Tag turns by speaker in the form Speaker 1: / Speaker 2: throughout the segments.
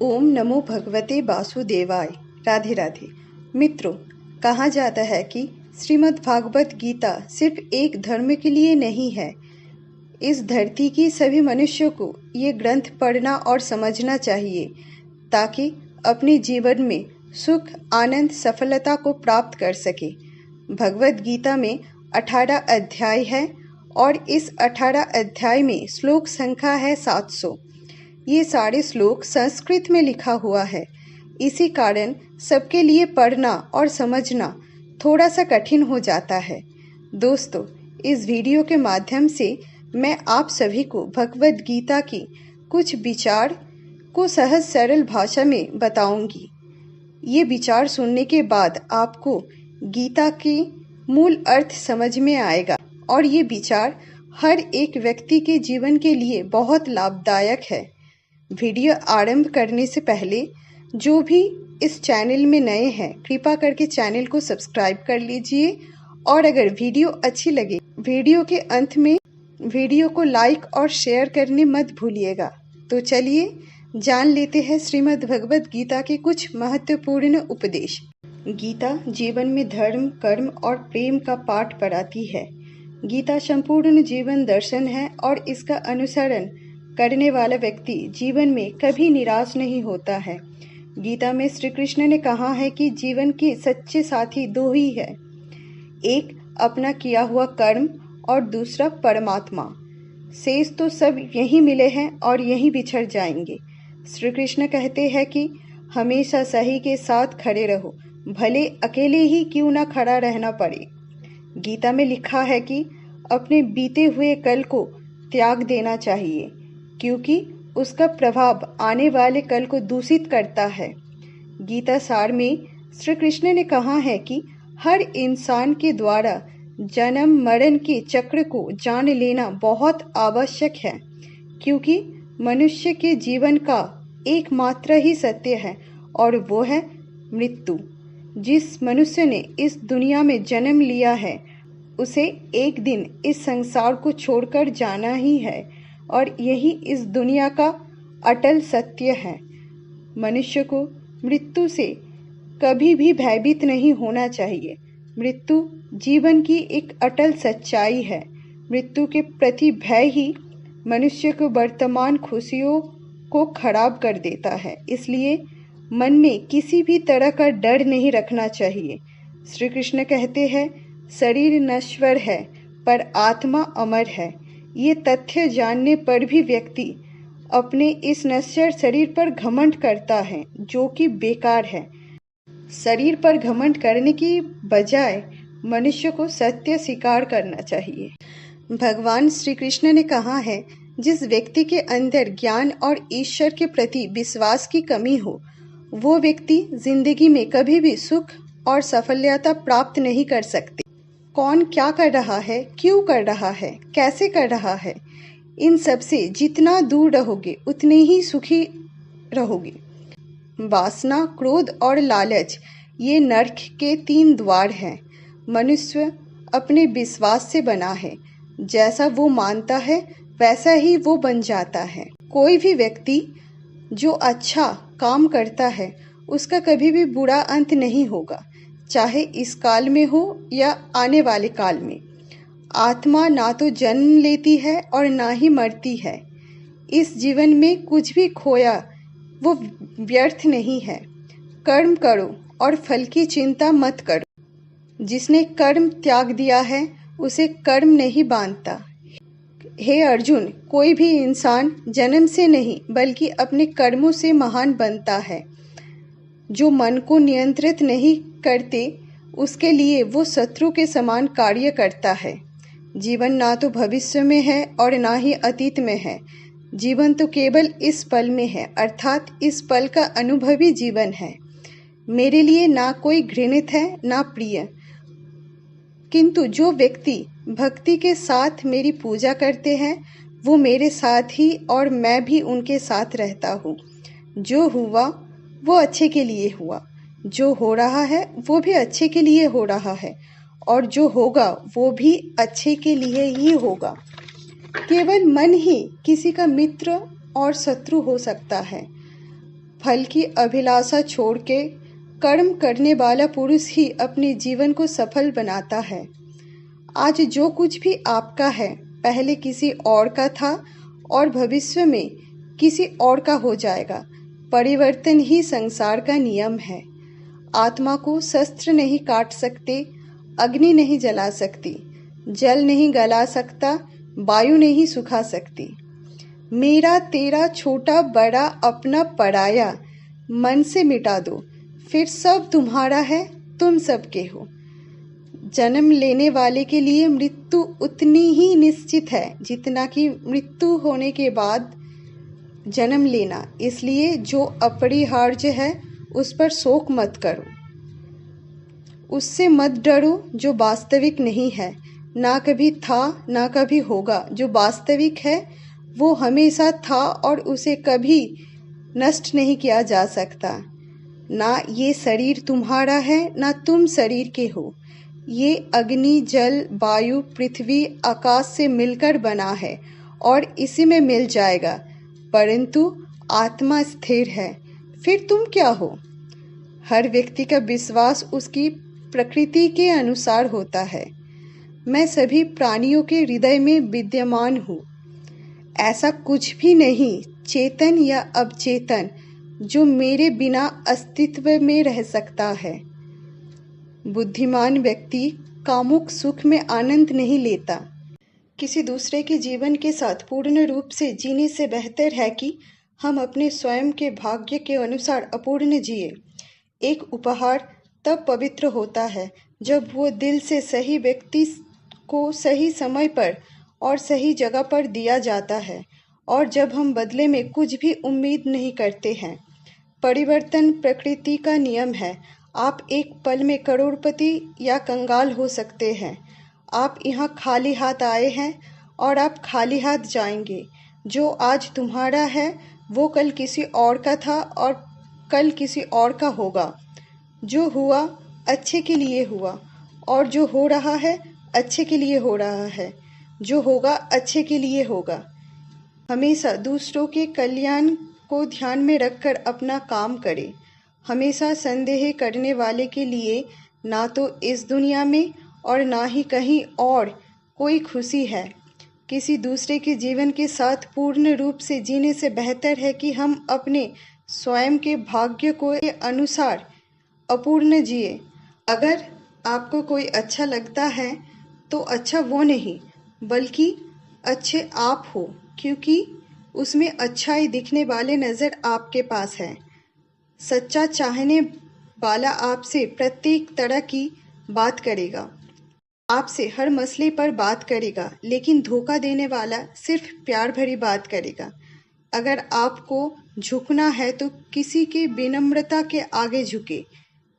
Speaker 1: ओम नमो भगवते वासुदेवाय। राधे राधे। मित्रों, कहा जाता है कि श्रीमद् भागवत गीता सिर्फ एक धर्म के लिए नहीं है। इस धरती की सभी मनुष्यों को ये ग्रंथ पढ़ना और समझना चाहिए ताकि अपने जीवन में सुख, आनंद, सफलता को प्राप्त कर सके। भगवत गीता में 18 अध्याय है और इस 18 अध्याय में श्लोक संख्या है 700। ये सारे श्लोक संस्कृत में लिखा हुआ है। इसी कारण सबके लिए पढ़ना और समझना थोड़ा सा कठिन हो जाता है। दोस्तों, इस वीडियो के माध्यम से मैं आप सभी को भगवद गीता की कुछ विचार को सहज सरल भाषा में बताऊंगी। ये विचार सुनने के बाद आपको गीता के मूल अर्थ समझ में आएगा और ये विचार हर एक व्यक्ति के जीवन के लिए बहुत लाभदायक है। वीडियो आरंभ करने से पहले जो भी इस चैनल में नए हैं, कृपा करके चैनल को सब्सक्राइब कर लीजिए और अगर वीडियो अच्छी लगे वीडियो के अंत में वीडियो को लाइक और शेयर करने मत भूलिएगा। तो चलिए जान लेते हैं श्रीमद् भगवद गीता के कुछ महत्वपूर्ण उपदेश। गीता जीवन में धर्म, कर्म और प्रेम का पाठ पढ़ाती है। गीता संपूर्ण जीवन दर्शन है और इसका अनुसरण करने वाला व्यक्ति जीवन में कभी निराश नहीं होता है। गीता में श्री कृष्ण ने कहा है कि जीवन के सच्चे साथी दो ही है, एक अपना किया हुआ कर्म और दूसरा परमात्मा। शेष तो सब यहीं मिले हैं और यहीं बिछड़ जाएंगे। श्री कृष्ण कहते हैं कि हमेशा सही के साथ खड़े रहो, भले अकेले ही क्यों ना खड़ा रहना पड़े। गीता में लिखा है कि अपने बीते हुए कल को त्याग देना चाहिए क्योंकि उसका प्रभाव आने वाले कल को दूषित करता है। गीता सार में श्री कृष्ण ने कहा है कि हर इंसान के द्वारा जन्म मरण के चक्र को जान लेना बहुत आवश्यक है क्योंकि मनुष्य के जीवन का एकमात्र ही सत्य है और वो है मृत्यु। जिस मनुष्य ने इस दुनिया में जन्म लिया है उसे एक दिन इस संसार को छोड़कर जाना ही है और यही इस दुनिया का अटल सत्य है। मनुष्य को मृत्यु से कभी भी भयभीत नहीं होना चाहिए। मृत्यु जीवन की एक अटल सच्चाई है। मृत्यु के प्रति भय ही मनुष्य को वर्तमान खुशियों को खराब कर देता है। इसलिए मन में किसी भी तरह का डर नहीं रखना चाहिए। श्री कृष्ण कहते हैं, शरीर नश्वर है पर आत्मा अमर है। ये तथ्य जानने पर भी व्यक्ति अपने इस नश्वर शरीर पर घमंड करता है जो कि बेकार है। शरीर पर घमंड करने की बजाय मनुष्य को सत्य स्वीकार करना चाहिए। भगवान श्री कृष्ण ने कहा है, जिस व्यक्ति के अंदर ज्ञान और ईश्वर के प्रति विश्वास की कमी हो वो व्यक्ति जिंदगी में कभी भी सुख और सफलता प्राप्त नहीं कर सकते। कौन क्या कर रहा है, क्यों कर रहा है, कैसे कर रहा है, इन सब से जितना दूर रहोगे उतने ही सुखी रहोगे। वासना, क्रोध और लालच ये नरक के 3 द्वार हैं। मनुष्य अपने विश्वास से बना है। जैसा वो मानता है वैसा ही वो बन जाता है। कोई भी व्यक्ति जो अच्छा काम करता है उसका कभी भी बुरा अंत नहीं होगा, चाहे इस काल में हो या आने वाले काल में। आत्मा ना तो जन्म लेती है और ना ही मरती है। इस जीवन में कुछ भी खोया वो व्यर्थ नहीं है। कर्म करो और फल की चिंता मत करो। जिसने कर्म त्याग दिया है उसे कर्म नहीं बांधता। हे अर्जुन, कोई भी इंसान जन्म से नहीं बल्कि अपने कर्मों से महान बनता है। जो मन को नियंत्रित नहीं करते उसके लिए वो शत्रु के समान कार्य करता है। जीवन ना तो भविष्य में है और ना ही अतीत में है। जीवन तो केवल इस पल में है, अर्थात इस पल का अनुभवी जीवन है। मेरे लिए ना कोई घृणित है ना प्रिय, किंतु जो व्यक्ति भक्ति के साथ मेरी पूजा करते हैं वो मेरे साथ ही और मैं भी उनके साथ रहता हूँ। जो हुआ वो अच्छे के लिए हुआ, जो हो रहा है वो भी अच्छे के लिए हो रहा है और जो होगा वो भी अच्छे के लिए ही होगा। केवल मन ही किसी का मित्र और शत्रु हो सकता है। फल की अभिलाषा छोड़ के कर्म करने वाला पुरुष ही अपने जीवन को सफल बनाता है। आज जो कुछ भी आपका है पहले किसी और का था और भविष्य में किसी और का हो जाएगा। परिवर्तन ही संसार का नियम है। आत्मा को शस्त्र नहीं काट सकते, अग्नि नहीं जला सकती, जल नहीं गला सकता, वायु नहीं सुखा सकती। मेरा तेरा छोटा बड़ा अपना पराया मन से मिटा दो, फिर सब तुम्हारा है, तुम सबके हो। जन्म लेने वाले के लिए मृत्यु उतनी ही निश्चित है जितना कि मृत्यु होने के बाद जन्म लेना। इसलिए जो अपरिहार्य है उस पर शोक मत करो, उससे मत डरो जो वास्तविक नहीं है, ना कभी था ना कभी होगा। जो वास्तविक है वो हमेशा था और उसे कभी नष्ट नहीं किया जा सकता। ना ये शरीर तुम्हारा है ना तुम शरीर के हो। ये अग्नि जल वायु पृथ्वी आकाश से मिलकर बना है और इसी में मिल जाएगा, परंतु आत्मा स्थिर है। फिर तुम क्या हो? हर व्यक्ति का विश्वास उसकी प्रकृति के अनुसार होता है। मैं सभी प्राणियों के हृदय में विद्यमान हूँ। ऐसा कुछ भी नहीं, चेतन या अवचेतन, जो मेरे बिना अस्तित्व में रह सकता है। बुद्धिमान व्यक्ति कामुक सुख में आनंद नहीं लेता। किसी दूसरे के जीवन के साथ पूर्ण रूप से जीने से बेहतर है कि हम अपने स्वयं के भाग्य के अनुसार अपूर्ण जिए। एक उपहार तब पवित्र होता है जब वो दिल से सही व्यक्ति को सही समय पर और सही जगह पर दिया जाता है और जब हम बदले में कुछ भी उम्मीद नहीं करते हैं। परिवर्तन प्रकृति का नियम है। आप एक पल में करोड़पति या कंगाल हो सकते हैं। आप यहाँ खाली हाथ आए हैं और आप खाली हाथ जाएंगे। जो आज तुम्हारा है वो कल किसी और का था और कल किसी और का होगा। जो हुआ अच्छे के लिए हुआ और जो हो रहा है अच्छे के लिए हो रहा है। जो होगा अच्छे के लिए होगा। हमेशा दूसरों के कल्याण को ध्यान में रखकर अपना काम करें। हमेशा संदेह करने वाले के लिए ना तो इस दुनिया में और ना ही कहीं और कोई खुशी है। किसी दूसरे के जीवन के साथ पूर्ण रूप से जीने से बेहतर है कि हम अपने स्वयं के भाग्य को के अनुसार अपूर्ण जिए। अगर आपको कोई अच्छा लगता है तो अच्छा वो नहीं बल्कि अच्छे आप हो, क्योंकि उसमें अच्छाई दिखने वाले नज़र आपके पास है। सच्चा चाहने वाला आपसे प्रत्येक तरह की बात करेगा, आपसे हर मसले पर बात करेगा, लेकिन धोखा देने वाला सिर्फ प्यार भरी बात करेगा। अगर आपको झुकना है तो किसी के विनम्रता के आगे झुके,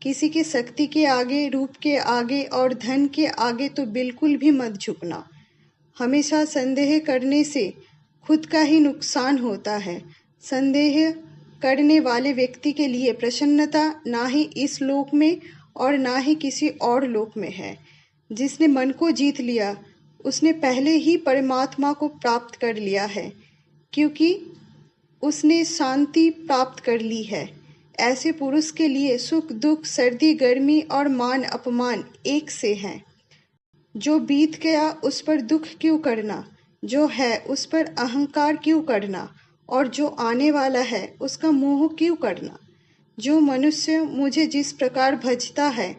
Speaker 1: किसी की शक्ति के आगे, रूप के आगे और धन के आगे तो बिल्कुल भी मत झुकना। हमेशा संदेह करने से खुद का ही नुकसान होता है। संदेह करने वाले व्यक्ति के लिए प्रसन्नता ना ही इस लोक में और ना ही किसी और लोक में है। जिसने मन को जीत लिया उसने पहले ही परमात्मा को प्राप्त कर लिया है, क्योंकि उसने शांति प्राप्त कर ली है। ऐसे पुरुष के लिए सुख दुख सर्दी गर्मी और मान अपमान एक से हैं। जो बीत गया उस पर दुख क्यों करना, जो है उस पर अहंकार क्यों करना और जो आने वाला है उसका मोह क्यों करना। जो मनुष्य मुझे जिस प्रकार भजता है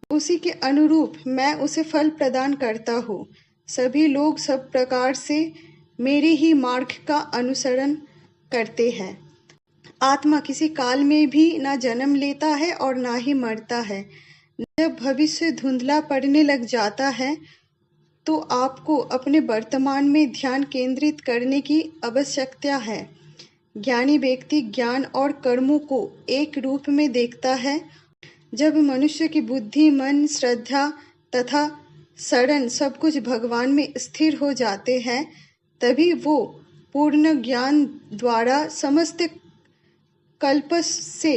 Speaker 1: उसी के अनुरूप मैं उसे फल प्रदान करता हूँ। सभी लोग सब प्रकार से मेरे ही मार्ग का अनुसरण करते हैं। आत्मा किसी काल में भी ना जन्म लेता है और ना ही मरता है। जब भविष्य धुंधला पड़ने लग जाता है तो आपको अपने वर्तमान में ध्यान केंद्रित करने की आवश्यकता है। ज्ञानी व्यक्ति ज्ञान और कर्मों को एक रूप में देखता है। जब मनुष्य की बुद्धि मन श्रद्धा तथा शरण सब कुछ भगवान में स्थिर हो जाते हैं तभी वो पूर्ण ज्ञान द्वारा समस्त कल्प से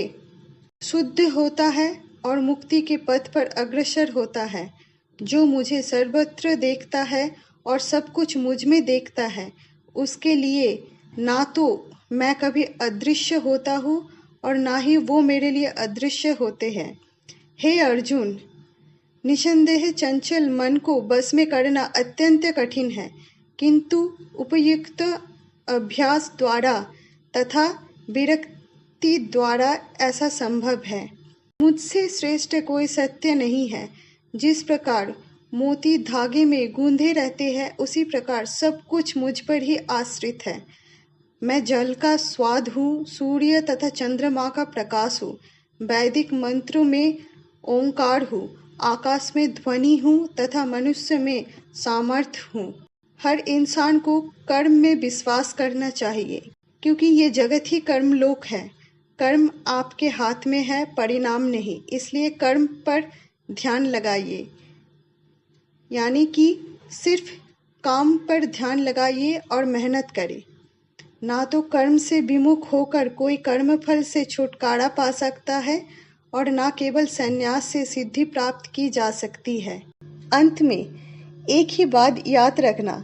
Speaker 1: शुद्ध होता है और मुक्ति के पथ पर अग्रसर होता है। जो मुझे सर्वत्र देखता है और सब कुछ मुझ में देखता है उसके लिए ना तो मैं कभी अदृश्य होता हूँ और ना ही वो मेरे लिए अदृश्य होते हैं। हे अर्जुन, निसंदेह चंचल मन को बस में करना अत्यंत कठिन है, किंतु उपयुक्त अभ्यास द्वारा तथा विरक्ति द्वारा ऐसा संभव है। मुझसे श्रेष्ठ कोई सत्य नहीं है। जिस प्रकार मोती धागे में गूंधे रहते हैं, उसी प्रकार सब कुछ मुझ पर ही आश्रित है। मैं जल का स्वाद हूँ, सूर्य तथा चंद्रमा का प्रकाश हूँ, वैदिक मंत्रों में ओंकार हूँ, आकाश में ध्वनि हूँ तथा मनुष्य में सामर्थ्य हूँ। हर इंसान को कर्म में विश्वास करना चाहिए, क्योंकि ये जगत ही कर्म लोक है। कर्म आपके हाथ में है, परिणाम नहीं। इसलिए कर्म पर ध्यान लगाइए, यानी कि सिर्फ काम पर ध्यान लगाइए और मेहनत करें। ना तो कर्म से विमुख होकर कोई कर्मफल से छुटकारा पा सकता है और ना केवल संन्यास से सिद्धि प्राप्त की जा सकती है। अंत में एक ही बात याद रखना,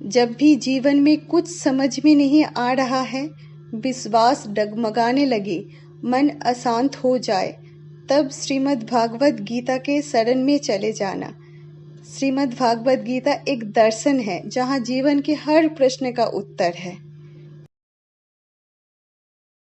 Speaker 1: जब भी जीवन में कुछ समझ में नहीं आ रहा है, विश्वास डगमगाने लगे, मन अशांत हो जाए, तब श्रीमद् भागवत गीता के शरण में चले जाना। श्रीमद् भागवत गीता एक दर्शन है जहाँ जीवन के हर प्रश्न का उत्तर है।